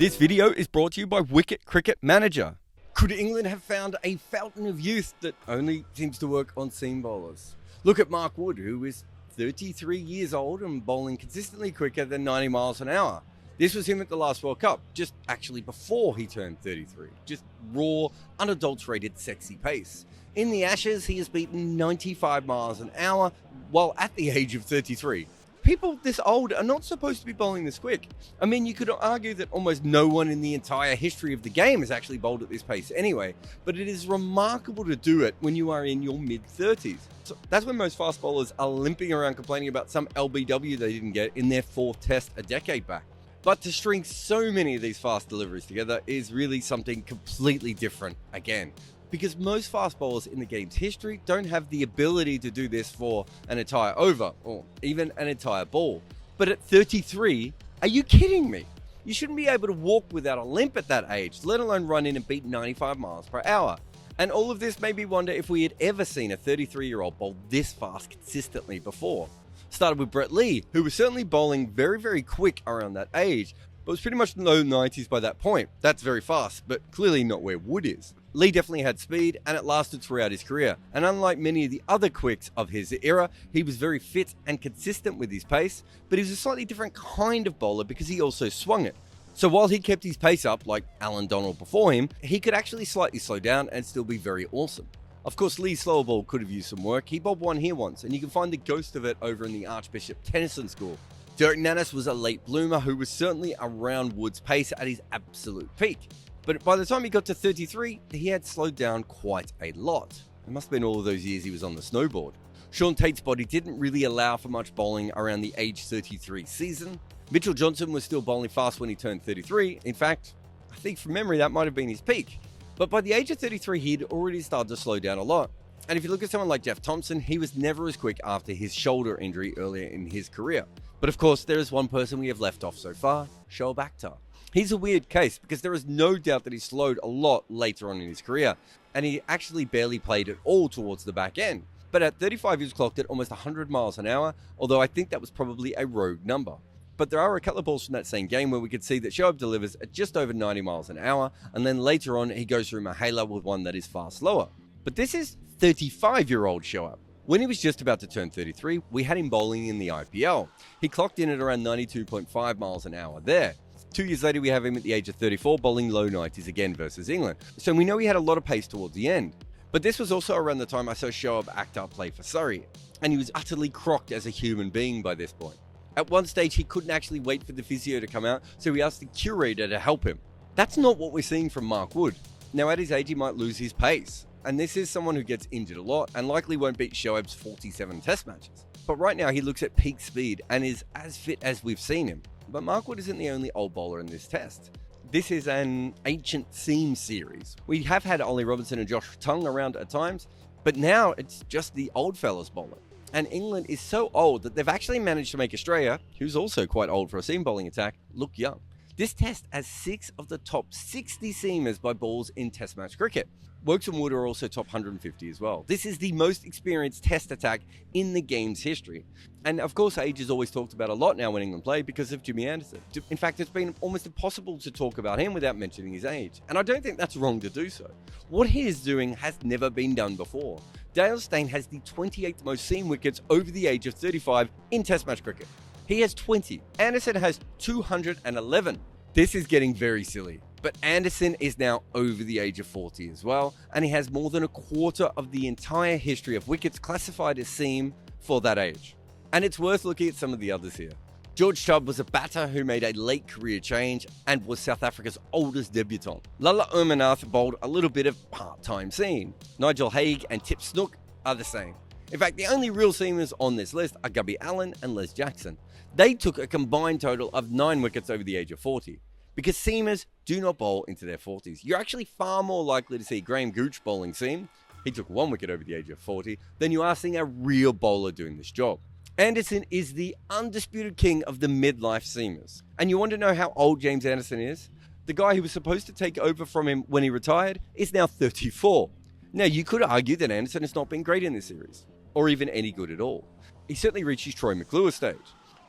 This video is brought to you by Wicket Cricket Manager. Could England have found a fountain of youth that only seems to work on seam bowlers? Look at Mark Wood, who is 33 years old and bowling consistently quicker than 90 miles an hour. This was him at the last World Cup, just actually before he turned 33. Just raw, unadulterated, sexy pace. In the Ashes, he has beaten 95 miles an hour while at the age of 33. People this old are not supposed to be bowling this quick. I mean, you could argue that almost no one in the entire history of the game has actually bowled at this pace anyway, but it is remarkable to do it when you are in your mid-30s. So that's when most fast bowlers are limping around complaining about some LBW they didn't get in their fourth test a decade back. But to string so many of these fast deliveries together is really something completely different again. Because most fast bowlers in the game's history don't have the ability to do this for an entire over or even an entire ball. But at 33, are you kidding me? You shouldn't be able to walk without a limp at that age, let alone run in and beat 95 miles per hour. And all of this made me wonder if we had ever seen a 33-year-old bowl this fast consistently before. Started with Brett Lee, who was certainly bowling very quick around that age, but was pretty much in the low 90s by that point. That's very fast, but clearly not where Wood is. Lee definitely had speed, and it lasted throughout his career. And unlike many of the other quicks of his era, he was very fit and consistent with his pace, but he was a slightly different kind of bowler because he also swung it. So while he kept his pace up, like Alan Donald before him, he could actually slightly slow down and still be very awesome. Of course, Lee's slower ball could have used some work. He bowled one here once, and you can find the ghost of it over in the Archbishop Tennyson School. Derek Nannis was a late bloomer who was certainly around Wood's pace at his absolute peak. But by the time he got to 33, he had slowed down quite a lot. It must have been all of those years he was on the snowboard. Sean Tate's body didn't really allow for much bowling around the age 33 season. Mitchell Johnson was still bowling fast when he turned 33. In fact, I think from memory that might have been his peak. But by the age of 33, he'd already started to slow down a lot. And if you look at someone like Jeff Thompson, he was never as quick after his shoulder injury earlier in his career. But of course, there is one person we have left off so far, Shoaib Akhtar. He's a weird case because there is no doubt that he slowed a lot later on in his career, and he actually barely played at all towards the back end. But at 35, he was clocked at almost 100 miles an hour, although I think that was probably a rogue number. But there are a couple of balls from that same game where we could see that Shoaib delivers at just over 90 miles an hour, and then later on he goes through Mahela with one that is far slower. But this is 35-year-old Shoaib. When he was just about to turn 33, we had him bowling in the IPL. He clocked in at around 92.5 miles an hour there. 2 years later, we have him at the age of 34, bowling low 90s again versus England. So we know he had a lot of pace towards the end. But this was also around the time I saw Shoaib Akhtar play for Surrey, and he was utterly crocked as a human being by this point. At one stage, he couldn't actually wait for the physio to come out, so he asked the curator to help him. That's not what we're seeing from Mark Wood. Now, at his age, he might lose his pace. And this is someone who gets injured a lot and likely won't beat Shoaib's 47 test matches. But right now, he looks at peak speed and is as fit as we've seen him. But Mark Wood isn't the only old bowler in this test. This is an ancient seam series. We have had Ollie Robinson and Josh Tongue around at times, but now it's just the old fellas bowling. And England is so old that they've actually managed to make Australia, who's also quite old for a seam bowling attack, look young. This test has 6 of the top 60 seamers by balls in test match cricket. Woakes and Wood are also top 150 as well. This is the most experienced test attack in the game's history. And of course, age is always talked about a lot now when England play because of Jimmy Anderson. In fact, it's been almost impossible to talk about him without mentioning his age. And I don't think that's wrong to do so. What he is doing has never been done before. Dale Steyn has the 28th most seam wickets over the age of 35 in test match cricket. He has 20. Anderson has 211. This is getting very silly. But Anderson is now over the age of 40 as well, and he has more than a quarter of the entire history of wickets classified as seam for that age. And it's worth looking at some of the others here. George Chubb was a batter who made a late career change and was South Africa's oldest debutant. Lala Ermanath bowled a little bit of part-time seam. Nigel Haig and Tip Snook are the same. In fact, the only real seamers on this list are Gubby Allen and Les Jackson. They took a combined total of 9 wickets over the age of 40. Because seamers do not bowl into their 40s. You're actually far more likely to see Graham Gooch bowling seam, he took 1 wicket over the age of 40, than you are seeing a real bowler doing this job. Anderson is the undisputed king of the midlife seamers. And you want to know how old James Anderson is? The guy who was supposed to take over from him when he retired is now 34. Now, you could argue that Anderson has not been great in this series, or even any good at all. He certainly reached his Troy McClure stage,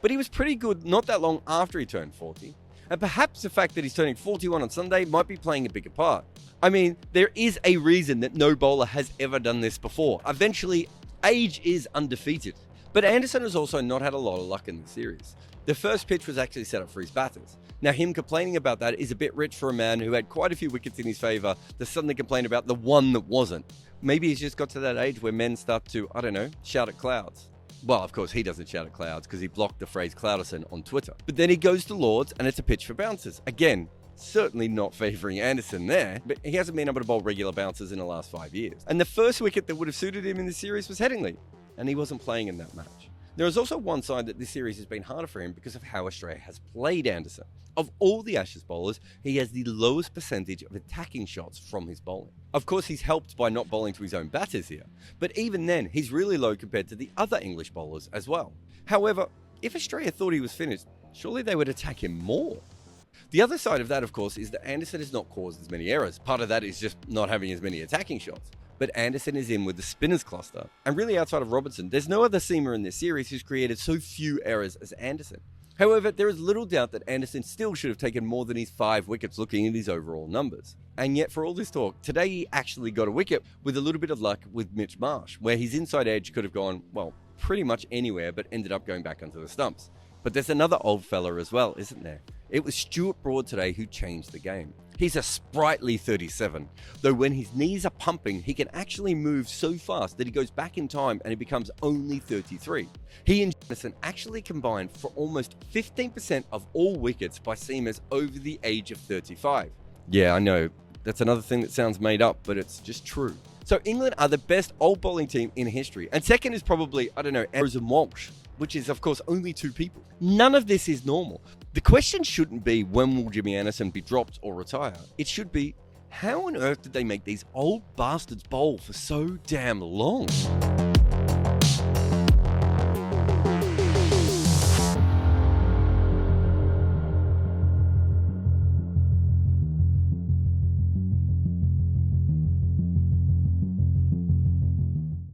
but he was pretty good not that long after he turned 40. And perhaps the fact that he's turning 41 on Sunday might be playing a bigger part. I mean, there is a reason that no bowler has ever done this before. Eventually, age is undefeated. But Anderson has also not had a lot of luck in the series. The first pitch was actually set up for his batters. Now, him complaining about that is a bit rich for a man who had quite a few wickets in his favour to suddenly complain about the one that wasn't. Maybe he's just got to that age where men start to, I don't know, shout at clouds. Well, of course, he doesn't shout at clouds because he blocked the phrase Clouderson on Twitter. But then he goes to Lords and it's a pitch for bouncers. Again, certainly not favouring Anderson there, but he hasn't been able to bowl regular bouncers in the last 5 years. And the first wicket that would have suited him in the series was Headingley, and he wasn't playing in that match. There is also one side that this series has been harder for him because of how Australia has played Anderson. Of all the Ashes bowlers, he has the lowest percentage of attacking shots from his bowling. Of course, he's helped by not bowling to his own batters here, but even then, he's really low compared to the other English bowlers as well. However, if Australia thought he was finished, surely they would attack him more. The other side of that, of course, is that Anderson has not caused as many errors. Part of that is just not having as many attacking shots. But Anderson is in with the spinners cluster. And really outside of Robertson, there's no other seamer in this series who's created so few errors as Anderson. However, there is little doubt that Anderson still should have taken more than his 5 wickets looking at his overall numbers. And yet for all this talk, today he actually got a wicket with a little bit of luck with Mitch Marsh, where his inside edge could have gone, well, pretty much anywhere, but ended up going back onto the stumps. But there's another old fella as well, isn't there? It was Stuart Broad today who changed the game. He's a sprightly 37, though when his knees are pumping, he can actually move so fast that he goes back in time and he becomes only 33. He and Jamieson actually combined for almost 15% of all wickets by seamers over the age of 35. Yeah, I know, that's another thing that sounds made up, but it's just true. So England are the best old bowling team in history, and second is probably, I don't know, Ambrose and Walsh, which is of course only 2 people. None of this is normal. The question shouldn't be when will Jimmy Anderson be dropped or retire. It should be how on earth did they make these old bastards bowl for so damn long?